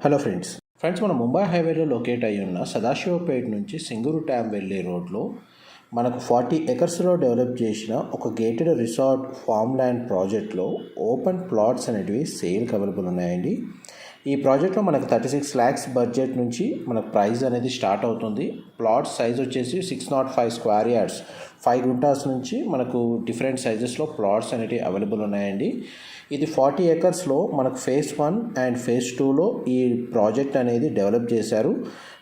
Hello friends మన ముంబై హైవేలో locate అయి ఉన్న సదాశివపేట నుంచి సింగూరు డ్యామ్ వెళ్ళే రోడ్లో మనకు 40 ఎకర్స్లో డెవలప్ చేసిన ఒక గేటెడ్ రిసార్ట్ ఫామ్ ల్యాండ్ ప్రాజెక్ట్లో ఓపెన్ ప్లాట్స్ అనేటివి సేల్కి అవైలబుల్ ఉన్నాయండి. ఈ ప్రాజెక్ట్లో మనకు 36 lakhs బడ్జెట్ నుంచి మనకు ప్రైస్ అనేది స్టార్ట్ అవుతుంది. ప్లాట్ సైజ్ వచ్చేసి 605 square yards, 5 గుంటాస్ నుంచి మనకు డిఫరెంట్ సైజెస్లో ప్లాట్స్ అనేటివి అవైలబుల్ ఉన్నాయండి. ఇది 40 ఎకర్స్లో మనకు ఫేజ్ 1 అండ్ ఫేజ్ 2లో ఈ ప్రాజెక్ట్ అనేది డెవలప్ చేశారు.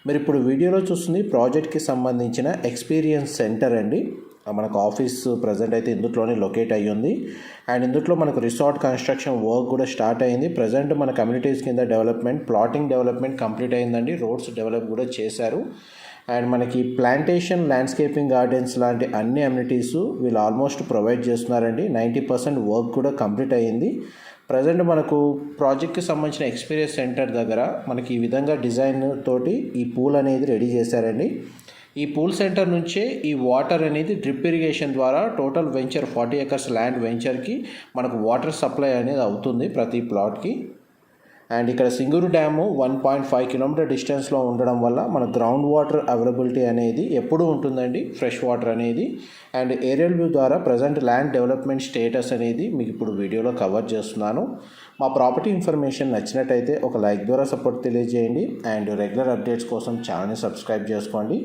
మీరు ఇప్పుడు వీడియోలో చూస్తుంది ప్రాజెక్ట్కి సంబంధించిన ఎక్స్పీరియన్స్ సెంటర్ అండి. మనకు ఆఫీస్ ప్రజెంట్ అయితే ఇందులోనే లొకేట్ అయ్యి ఉంది. అండ్ ఇందులో మనకు రిసార్ట్ కన్స్ట్రక్షన్ వర్క్ కూడా స్టార్ట్ అయింది. ప్రజెంట్ మన కమ్యూనిటీస్ కింద డెవలప్మెంట్, ప్లాటింగ్ డెవలప్మెంట్ కంప్లీట్ అయిందండి. రోడ్స్ డెవలప్ కూడా చేశారు. అండ్ మనకి ప్లాంటేషన్, ల్యాండ్స్కేపింగ్ గార్డెన్స్ లాంటి అన్ని అమ్యూనిటీస్ వీళ్ళు ఆల్మోస్ట్ ప్రొవైడ్ చేస్తున్నారండి. 90% వర్క్ కూడా కంప్లీట్ అయ్యింది. ప్రజెంట్ మనకు ప్రాజెక్ట్కి సంబంధించిన ఎక్స్పీరియన్స్ సెంటర్ దగ్గర మనకి ఈ విధంగా డిజైన్ తోటి ఈ పూల్ అనేది రెడీ చేశారండి. ఈ పూల్ సెంటర్ నుంచే ఈ వాటర్ అనేది డ్రిప్ ఇరిగేషన్ ద్వారా టోటల్ వెంచర్ 40 acres ల్యాండ్ వెంచర్కి మనకు వాటర్ సప్లై అనేది అవుతుంది ప్రతి ప్లాట్కి. అండ్ ఇక్కడ సింగూరు డ్యాము 1.5 kilometer డిస్టెన్స్లో ఉండడం వల్ల మన గ్రౌండ్ వాటర్ అవైలబిలిటీ అనేది ఎప్పుడూ ఉంటుందండి, ఫ్రెష్ వాటర్ అనేది. అండ్ ఏరియల్ వ్యూ ద్వారా ప్రజెంట్ ల్యాండ్ డెవలప్మెంట్ స్టేటస్ అనేది మీకు ఇప్పుడు వీడియోలో కవర్ చేస్తున్నాను. మా ప్రాపర్టీ ఇన్ఫర్మేషన్ నచ్చినట్టయితే ఒక లైక్ ద్వారా సపోర్ట్ తెలియజేయండి. అండ్ రెగ్యులర్ అప్డేట్స్ కోసం ఛానల్ని సబ్స్క్రైబ్ చేసుకోండి.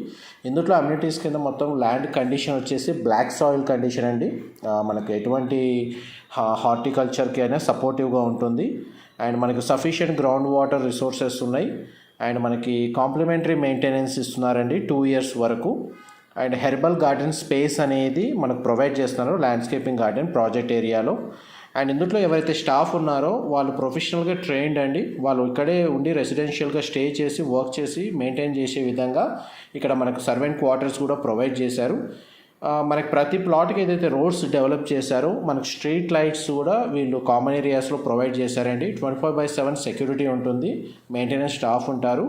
ఇందులో అమ్యూనిటీస్ కింద మొత్తం ల్యాండ్ కండిషన్ వచ్చేసి బ్లాక్ సాయిల్ కండిషన్ అండి. మనకు ఎటువంటి హార్టికల్చర్కి అయినా సపోర్టివ్గా ఉంటుంది. అండ్ మనకి సఫిషియెంట్ గ్రౌండ్ వాటర్ రిసోర్సెస్ ఉన్నాయి. అండ్ మనకి కాంప్లిమెంటరీ మెయింటెనెన్స్ ఇస్తున్నారండి 2 years వరకు. అండ్ హెర్బల్ గార్డెన్ స్పేస్ అనేది మనకు ప్రొవైడ్ చేస్తున్నారు ల్యాండ్స్కేపింగ్ గార్డెన్ ప్రాజెక్ట్ ఏరియాలో. అండ్ ఇందులో ఎవరైతే స్టాఫ్ ఉన్నారో వాళ్ళు ప్రొఫెషనల్గా ట్రైన్డ్ అండి. వాళ్ళు ఇక్కడే ఉండి రెసిడెన్షియల్గా స్టే చేసి వర్క్ చేసి మెయింటైన్ చేసే విధంగా ఇక్కడ మనకు సర్వెంట్ క్వార్టర్స్ కూడా ప్రొవైడ్ చేశారు. మనకి ప్రతి ప్లాట్కి ఏదైతే రోడ్స్ డెవలప్ చేశారో మనకు స్ట్రీట్ లైట్స్ కూడా వీళ్ళు కామన్ ఏరియాస్లో ప్రొవైడ్ చేశారండి. 24/7 సెక్యూరిటీ ఉంటుంది, మెయింటెనెన్స్ స్టాఫ్ ఉంటారు.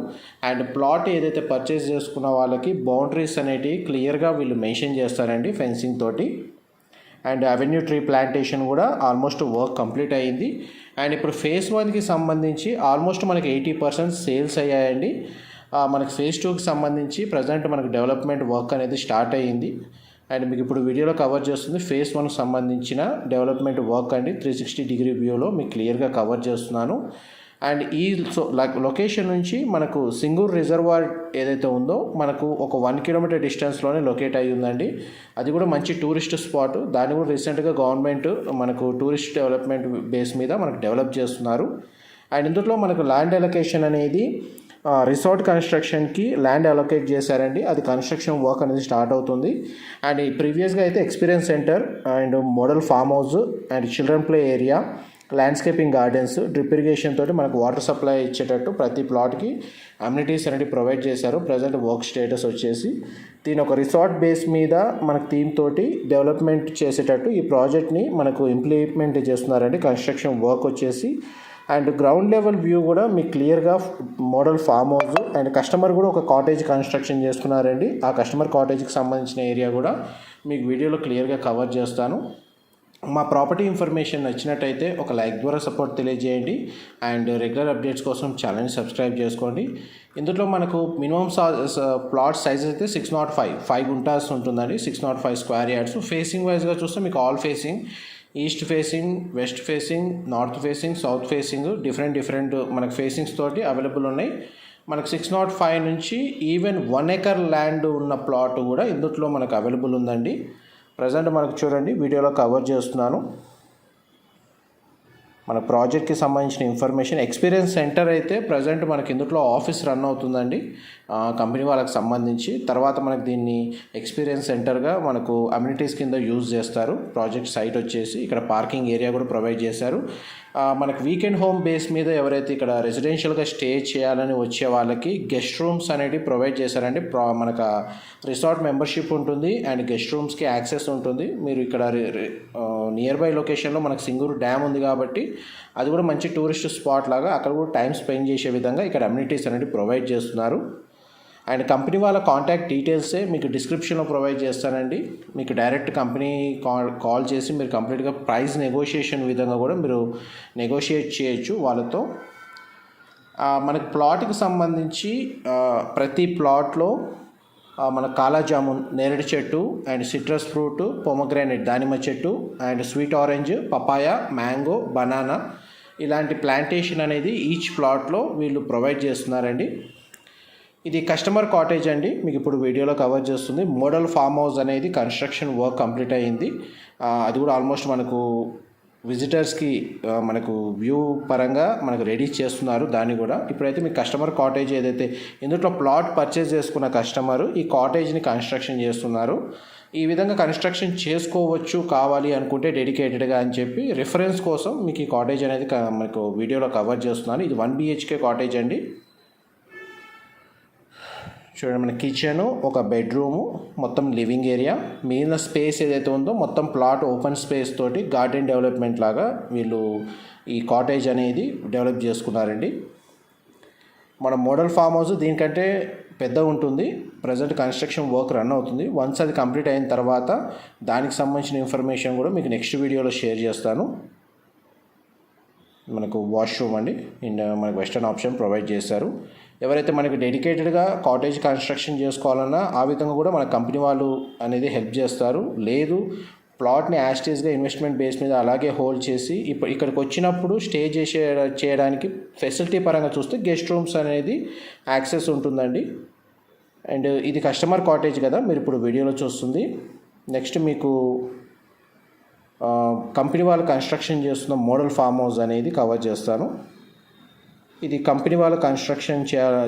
అండ్ ప్లాట్ ఏదైతే పర్చేస్ చేసుకున్న వాళ్ళకి బౌండరీస్ అనేటివి క్లియర్గా వీళ్ళు మెన్షన్ చేస్తారండి ఫెన్సింగ్ తోటి. అండ్ అవెన్యూ ట్రీ ప్లాంటేషన్ కూడా ఆల్మోస్ట్ వర్క్ కంప్లీట్ అయ్యింది. అండ్ ఇప్పుడు ఫేజ్ 1కి సంబంధించి ఆల్మోస్ట్ మనకి 80% సేల్స్ అయ్యాయండి. మనకి ఫేజ్ 2కి సంబంధించి ప్రజెంట్ మనకు డెవలప్మెంట్ వర్క్ అనేది స్టార్ట్ అయ్యింది. అండ్ మీకు ఇప్పుడు వీడియోలో కవర్ చేస్తుంది ఫేజ్ 1కి సంబంధించిన డెవలప్మెంట్ వర్క్ అండి. 360-degree వ్యూలో మీకు క్లియర్గా కవర్ చేస్తున్నాను. అండ్ ఈ లొకేషన్ నుంచి మనకు సింగూర్ రిజర్వాయర్ ఏదైతే ఉందో మనకు ఒక 1 kilometer డిస్టెన్స్లోనే లొకేట్ అయ్యి ఉందండి. అది కూడా మంచి టూరిస్ట్ స్పాట్. దాన్ని కూడా రీసెంట్గా గవర్నమెంట్ మనకు టూరిస్ట్ డెవలప్మెంట్ బేస్ మీద మనకు డెవలప్ చేస్తున్నారు. అండ్ ఇందులో మనకు ల్యాండ్ అలొకేషన్ అనేది రిసార్ట్ కన్స్ట్రక్షన్కి ల్యాండ్ అలొకేట్ చేశారండి. అది కన్స్ట్రక్షన్ వర్క్ అనేది స్టార్ట్ అవుతుంది. అండ్ ప్రీవియస్గా అయితే experience centre and model farm house and children play area, landscaping gardens, drip irrigation తోటి మనకు వాటర్ సప్లై ఇచ్చేటట్టు ప్రతి ప్లాట్కి అమ్యూనిటీస్ అనేది ప్రొవైడ్ చేశారు. ప్రజెంట్ వర్క్ స్టేటస్ వచ్చేసి దీని ఒక రిసార్ట్ బేస్ మీద మనకు థీమ్ తోటి డెవలప్మెంట్ చేసేటట్టు ఈ ప్రాజెక్ట్ని మనకు ఇంప్లిమెంట్ చేస్తున్నారండి. కన్స్ట్రక్షన్ వర్క్ వచ్చేసి అండ్ గ్రౌండ్ లెవెల్ వ్యూ కూడా మీకు క్లియర్గా model farm house and customer కూడా ఒక కాటేజ్ కన్స్ట్రక్షన్ చేసుకున్నారండి. ఆ కస్టమర్ కాటేజ్కి సంబంధించిన ఏరియా కూడా మీకు వీడియోలో క్లియర్గా కవర్ చేస్తాను. మా ప్రాపర్టీ ఇన్ఫర్మేషన్ నచ్చినట్టయితే ఒక లైక్ ద్వారా సపోర్ట్ తెలియజేయండి. అండ్ రెగ్యులర్ అప్డేట్స్ కోసం ఛానల్ని సబ్స్క్రైబ్ చేసుకోండి. ఇందులో మనకు మినిమం ప్లాట్ సైజ్ అయితే 605 గుంటాస్ ఉంటుందండి. 605 square yards. ఫేసింగ్ వైజ్గా చూస్తే మీకు all facing, east facing, west facing, north facing, south facing different మనకు ఫేసింగ్స్ తోటి అవైలబుల్ ఉన్నాయి. మనకు 605 నుంచి ఈవెన్ 1 acre ల్యాండ్ ఉన్న ప్లాట్ కూడా ఇందులో మనకు అవైలబుల్ ఉందండి. ప్రజెంట్ మనకు చూడండి వీడియోలో కవర్ చేస్తున్నాను. మన ప్రాజెక్ట్కి సంబంధించిన ఇన్ఫర్మేషన్. ఎక్స్పీరియన్స్ సెంటర్ అయితే ప్రజెంట్ మనకి ఇందులో ఆఫీస్ రన్ అవుతుందండి కంపెనీ వాళ్ళకి సంబంధించి. తర్వాత మనకు దీన్ని ఎక్స్పీరియన్స్ సెంటర్గా మనకు అమ్యూనిటీస్ కింద యూజ్ చేస్తారు. ప్రాజెక్ట్ సైట్ వచ్చేసి ఇక్కడ పార్కింగ్ ఏరియా కూడా ప్రొవైడ్ చేశారు. మనకు వీకెండ్ హోమ్ బేస్ మీద ఎవరైతే ఇక్కడ రెసిడెన్షియల్గా స్టే చేయాలని వచ్చే వాళ్ళకి గెస్ట్ రూమ్స్ అనేవి ప్రొవైడ్ చేశారండి. మనకు రిసార్ట్ మెంబర్షిప్ ఉంటుంది అండ్ గెస్ట్ రూమ్స్కి యాక్సెస్ ఉంటుంది. మీరు ఇక్కడ నియర్ బై లొకేషన్లో మనకు సింగూరు డ్యామ్ ఉంది కాబట్టి అది కూడా మంచి టూరిస్ట్ స్పాట్ లాగా అక్కడ కూడా టైం స్పెండ్ చేసే విధంగా ఇక్కడ అమ్యూనిటీస్ అనేవి ప్రొవైడ్ చేస్తున్నారు. అండ్ కంపెనీ వాళ్ళ కాంటాక్ట్ డీటెయిల్సే మీకు డిస్క్రిప్షన్లో ప్రొవైడ్ చేస్తానండి. మీకు డైరెక్ట్ కంపెనీ కాల్ చేసి మీరు కంప్లీట్గా ప్రైస్ నెగోషియేషన్ విధంగా కూడా మీరు నెగోషియేట్ చేయొచ్చు వాళ్ళతో. మనకి ప్లాట్కి సంబంధించి ప్రతి ప్లాట్లో మన కాలా జామున్ నేరేడు చెట్టు అండ్ సిట్రస్ ఫ్రూట్ పొమగ్రానైట్ దానిమ్మ చెట్టు and sweet orange papaya mango banana ఇలాంటి ప్లాంటేషన్ అనేది ఈచ్ ప్లాట్లో వీళ్ళు ప్రొవైడ్ చేస్తున్నారండి. ఇది కస్టమర్ కాటేజ్ అండి, మీకు ఇప్పుడు వీడియోలో కవర్ చేస్తుంది. మోడల్ ఫామ్ హౌస్ అనేది కన్స్ట్రక్షన్ వర్క్ కంప్లీట్ అయ్యింది. అది కూడా ఆల్మోస్ట్ మనకు విజిటర్స్కి మనకు వ్యూ పరంగా మనకు రెడీ చేస్తున్నారు దాన్ని కూడా. ఇప్పుడైతే మీ కస్టమర్ కాటేజ్ ఏదైతే ఇందులో ప్లాట్ పర్చేజ్ చేసుకున్న కస్టమరు ఈ కాటేజ్ని కన్స్ట్రక్షన్ చేస్తున్నారు. ఈ విధంగా కన్స్ట్రక్షన్ చేసుకోవచ్చు కావాలి అనుకుంటే డెడికేటెడ్గా అని చెప్పి రిఫరెన్స్ కోసం మీకు ఈ కాటేజ్ అనేది మనకు వీడియోలో కవర్ చేస్తున్నాను. ఇది 1 BHK కాటేజ్ అండి. చూడండి, మన కిచెను, ఒక బెడ్రూము, మొత్తం లివింగ్ ఏరియా, మిగిలిన స్పేస్ ఏదైతే ఉందో మొత్తం ప్లాట్ ఓపెన్ స్పేస్ తోటి గార్డెన్ డెవలప్మెంట్ లాగా వీళ్ళు ఈ కాటేజ్ అనేది డెవలప్ చేసుకున్నారండి. మన మోడల్ ఫామ్ హౌస్ దీనికంటే పెద్దగా ఉంటుంది. ప్రజెంట్ కన్స్ట్రక్షన్ వర్క్ రన్ అవుతుంది. వన్స్ అది కంప్లీట్ అయిన తర్వాత దానికి సంబంధించిన ఇన్ఫర్మేషన్ కూడా మీకు నెక్స్ట్ వీడియోలో షేర్ చేస్తాను. మనకు వాష్రూమ్ అండి, అండ్ మనకు వెస్టర్న్ ఆప్షన్ ప్రొవైడ్ చేశారు. ఎవరైతే మనకి డెడికేటెడ్గా కాటేజ్ కన్స్ట్రక్షన్ చేసుకోవాలన్నా ఆ విధంగా కూడా మన కంపెనీ వాళ్ళు అనేది హెల్ప్ చేస్తారు. లేదు ప్లాట్ని యాస్టేజ్గా ఇన్వెస్ట్మెంట్ బేస్ మీద అలాగే హోల్డ్ చేసి ఇక్కడికి వచ్చినప్పుడు స్టే చేయడానికి ఫెసిలిటీ పరంగా చూస్తే గెస్ట్ రూమ్స్ అనేది యాక్సెస్ ఉంటుందండి. అండ్ ఇది కస్టమర్ కాటేజ్ కదా మీరు ఇప్పుడు వీడియోలో చూస్తుంది. నెక్స్ట్ మీకు కంపెనీ వాళ్ళు కన్స్ట్రక్షన్ చేస్తున్న మోడల్ ఫామ్ హౌస్ అనేది కవర్ చేస్తాను. ఇది కంపెనీ వాళ్ళు కన్స్ట్రక్షన్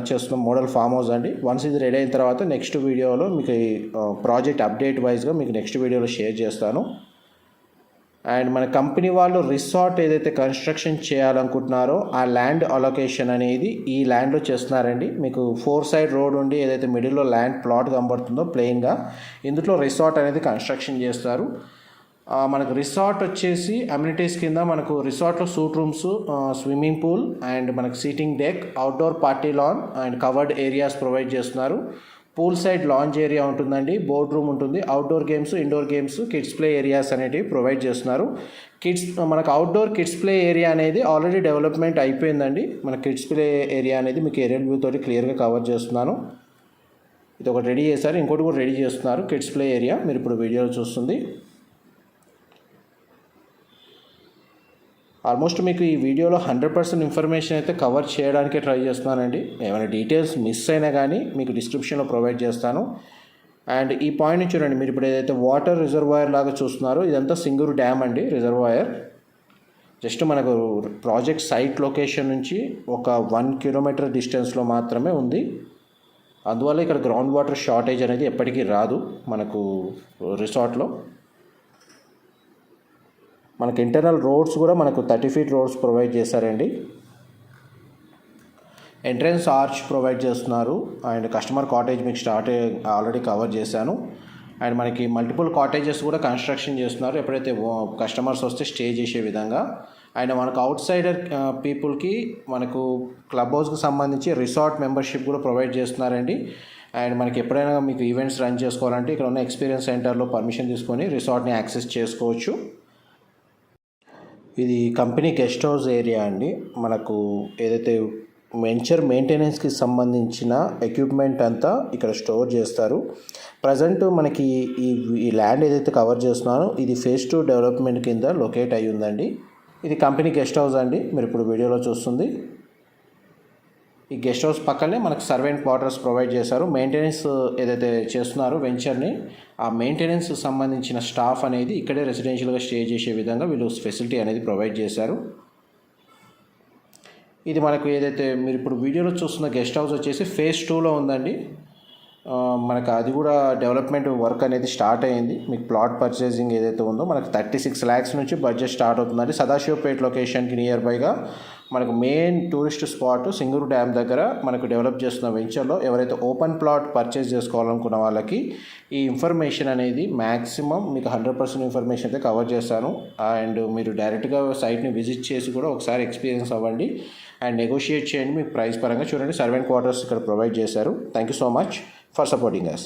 చేస్తున్న మోడల్ ఫామ్ హౌస్ అండి. వన్స్ ఇది రెడీ అయిన తర్వాత నెక్స్ట్ వీడియోలో మీకు ఈ ప్రాజెక్ట్ అప్డేట్ వైజ్గా మీకు నెక్స్ట్ వీడియోలో షేర్ చేస్తాను. అండ్ మన కంపెనీ వాళ్ళు రిసార్ట్ ఏదైతే కన్స్ట్రక్షన్ చేయాలనుకుంటున్నారో ఆ ల్యాండ్ అలొకేషన్ అనేది ఈ ల్యాండ్లో చేస్తున్నారండి. మీకు 4 సైడ్ రోడ్ ఉండి ఏదైతే మిడిల్లో ల్యాండ్ ప్లాట్ కనబడుతుందో ప్లెయిన్గా ఇందులో రిసార్ట్ అనేది కన్స్ట్రక్షన్ చేస్తారు. మనకు రిసార్ట్ వచ్చేసి అమ్యూనిటీస్ కింద మనకు రిసార్ట్లో suite rooms, swimming pool and మనకు seating deck, outdoor party lawn and covered areas provide చేస్తున్నారు. పూల్ సైడ్ లాంజ్ ఏరియా ఉంటుందండి, బోర్డ్ రూమ్ ఉంటుంది, outdoor games, indoor games, kids play areas అనేటివి ప్రొవైడ్ చేస్తున్నారు. మనకు అవుట్డోర్ కిడ్స్ ప్లే ఏరియా అనేది already development అయిపోయిందండి. మన కిడ్స్ ప్లే ఏరియా అనేది మీకు ఏరియల్ వ్యూ తోటి క్లియర్గా కవర్ చేస్తున్నాను. ఇది ఒకటి రెడీ చేశారు, ఇంకోటి కూడా రెడీ చేస్తున్నారు కిడ్స్ ప్లే ఏరియా మీరు ఇప్పుడు వీడియోలో చూస్తుంది. ఆల్మోస్ట్ మీకు ఈ వీడియోలో 100% ఇన్ఫర్మేషన్ అయితే కవర్ చేయడానికే ట్రై చేస్తున్నానండి. ఏమైనా డీటెయిల్స్ మిస్ అయినా కానీ మీకు డిస్క్రిప్షన్లో ప్రొవైడ్ చేస్తాను. అండ్ ఈ పాయింట్ నుంచి చూడండి, మీరు ఇప్పుడు ఏదైతే వాటర్ రిజర్వాయర్ లాగా చూస్తున్నారో ఇదంతా సింగూరు డ్యామ్ అండి. రిజర్వాయర్ జస్ట్ మనకు ప్రాజెక్ట్ సైట్ లొకేషన్ నుంచి ఒక 1 కిలోమీటర్ డిస్టెన్స్లో మాత్రమే ఉంది. అందువల్ల ఇక్కడ గ్రౌండ్ వాటర్ షార్టేజ్ అనేది ఎప్పటికీ రాదు మనకు రిసార్ట్లో. మనకు ఇంటర్నల్ రోడ్స్ కూడా మనకు 30 ఫీట్ రోడ్స్ ప్రొవైడ్ చేశారండి. ఎంట్రన్స్ ఆర్చ్ ప్రొవైడ్ చేస్తున్నారు. అండ్ కస్టమర్ కాటేజ్ మీకు ఆల్రెడీ కవర్ చేశాను. అండ్ మనకి మల్టిపుల్ కాటేజెస్ కూడా కన్స్ట్రక్షన్ చేస్తున్నారు ఎప్పుడైతే కస్టమర్స్ వస్తే స్టే చేసే విధంగా. అండ్ మనకు అవుట్ సైడర్ పీపుల్కి మనకు క్లబ్ హౌస్కి సంబంధించి రిసార్ట్ మెంబర్షిప్ కూడా ప్రొవైడ్ చేస్తున్నారండి. అండ్ మనకి ఎప్పుడైనా మీకు ఈవెంట్స్ రన్ చేసుకోవాలంటే ఇక్కడ ఉన్న ఎక్స్పీరియన్స్ సెంటర్లో పర్మిషన్ తీసుకొని రిసార్ట్ని యాక్సెస్ చేసుకోవచ్చు. ఇది కంపెనీ గెస్ట్ హౌస్ ఏరియా అండి. మనకు ఏదైతే వెంచర్ మెయింటెనెన్స్కి సంబంధించిన ఎక్విప్మెంట్ అంతా ఇక్కడ స్టోర్ చేస్తారు. ప్రజెంట్ మనకి ఈ ల్యాండ్ ఏదైతే కవర్ చేస్తున్నానో ఇది ఫేజ్ 2 డెవలప్మెంట్ కింద లొకేట్ అయ్యి ఉందండి. ఇది కంపెనీ గెస్ట్ హౌస్ అండి మీరు ఇప్పుడు వీడియోలో చూస్తుంది. ఈ గెస్ట్ హౌస్ పక్కనే మనకు సర్వెంట్ క్వార్టర్స్ ప్రొవైడ్ చేశారు. మెయింటెనెన్స్ ఏదైతే చేస్తున్నారో వెంచర్ని ఆ మెయింటెనెన్స్ సంబంధించిన స్టాఫ్ అనేది ఇక్కడే రెసిడెన్షియల్గా స్టే చేసే విధంగా వీళ్ళు ఫెసిలిటీ అనేది ప్రొవైడ్ చేశారు. ఇది మనకు ఏదైతే మీరు ఇప్పుడు వీడియోలో చూస్తున్న గెస్ట్ హౌస్ వచ్చేసి ఫేజ్ 2లో ఉందండి. మనకు అది కూడా డెవలప్మెంట్ వర్క్ అనేది స్టార్ట్ అయ్యింది. మీకు ప్లాట్ పర్చేసింగ్ ఏదైతే ఉందో మనకు 36 lakhs నుంచి బడ్జెట్ స్టార్ట్ అవుతుందండి. సదాశివపేట్ లొకేషన్కి నియర్ బైగా మనకు main tourist spot Singur dam దగ్గర మనకు డెవలప్ చేస్తున్న వెంచర్లో ఎవరైతే ఓపెన్ ప్లాట్ పర్చేస్ చేసుకోవాలనుకున్న వాళ్ళకి ఈ ఇన్ఫర్మేషన్ అనేది మ్యాక్సిమం మీకు 100% ఇన్ఫర్మేషన్ అయితే కవర్ చేస్తాను. అండ్ మీరు డైరెక్ట్గా సైట్ని విజిట్ చేసి కూడా ఒకసారి ఎక్స్పీరియన్స్ అవ్వండి అండ్ నెగోషియేట్ చేయండి. మీకు ప్రైస్ పరంగా చూడండి, సర్వెంట్ క్వార్టర్స్ ఇక్కడ ప్రొవైడ్ చేశారు. Thank you so much for supporting us.